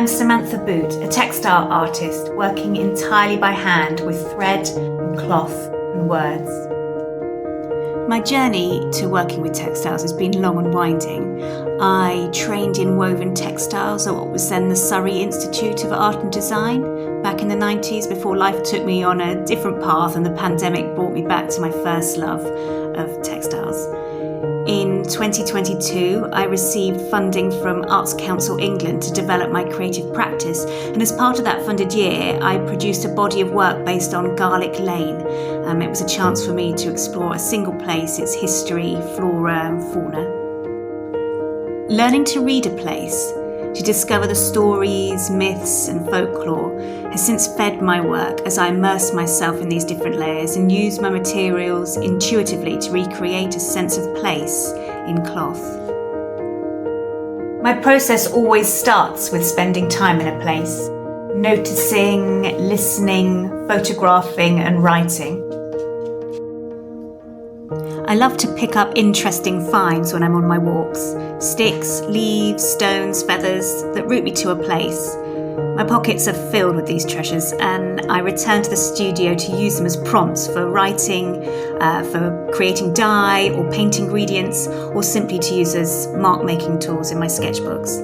I'm Samantha Boot, a textile artist working entirely by hand with thread and cloth and words. My journey to working with textiles has been long and winding. I trained in woven textiles at what was then the Surrey Institute of Art and Design back in the 90s, before life took me on a different path and the pandemic brought me back to my first love of textiles. In 2022, I received funding from Arts Council England to develop my creative practice, and as part of that funded year, I produced a body of work based on Garlick Lane. It was a chance for me to explore a single place, its history, flora and fauna. Learning to read a place, to discover the stories, myths and folklore, has since fed my work as I immerse myself in these different layers and use my materials intuitively to recreate a sense of place in cloth. My process always starts with spending time in a place, noticing, listening, photographing and writing. I love to pick up interesting finds when I'm on my walks. Sticks, leaves, stones, feathers that route me to a place. My pockets are filled with these treasures, and I return to the studio to use them as prompts for writing, for creating dye or paint ingredients, or simply to use as mark-making tools in my sketchbooks.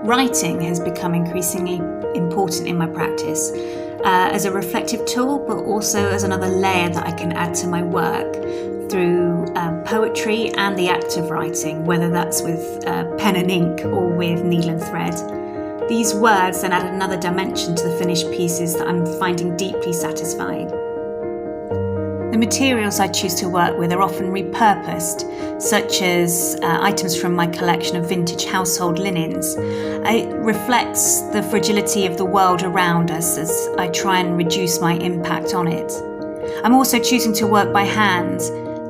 Writing has become increasingly important in my practice, as a reflective tool, but also as another layer that I can add to my work through poetry and the act of writing, whether that's with pen and ink or with needle and thread. These words then add another dimension to the finished pieces that I'm finding deeply satisfying. The materials I choose to work with are often repurposed, such as items from my collection of vintage household linens. It reflects the fragility of the world around us as I try and reduce my impact on it. I'm also choosing to work by hand.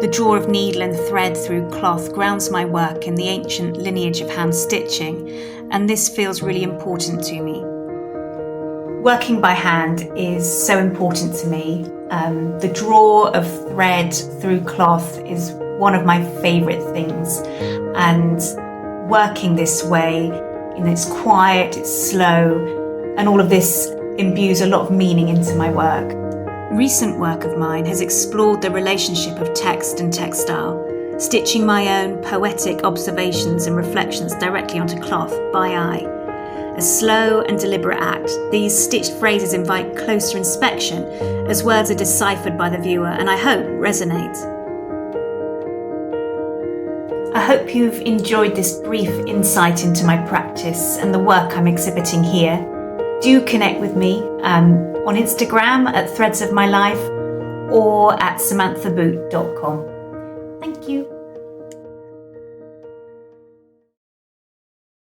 The draw of needle and thread through cloth grounds my work in the ancient lineage of hand stitching, and this feels really important to me. Working by hand is so important to me. The draw of thread through cloth is one of my favourite things, and working this way, it's quiet, it's slow, and all of this imbues a lot of meaning into my work. Recent work of mine has explored the relationship of text and textile, stitching my own poetic observations and reflections directly onto cloth by eye. A slow and deliberate act, these stitched phrases invite closer inspection as words are deciphered by the viewer and I hope resonate. I hope you've enjoyed this brief insight into my practice and the work I'm exhibiting here. Do connect with me on Instagram at Threads of My Life or at samanthaboot.com. Thank you.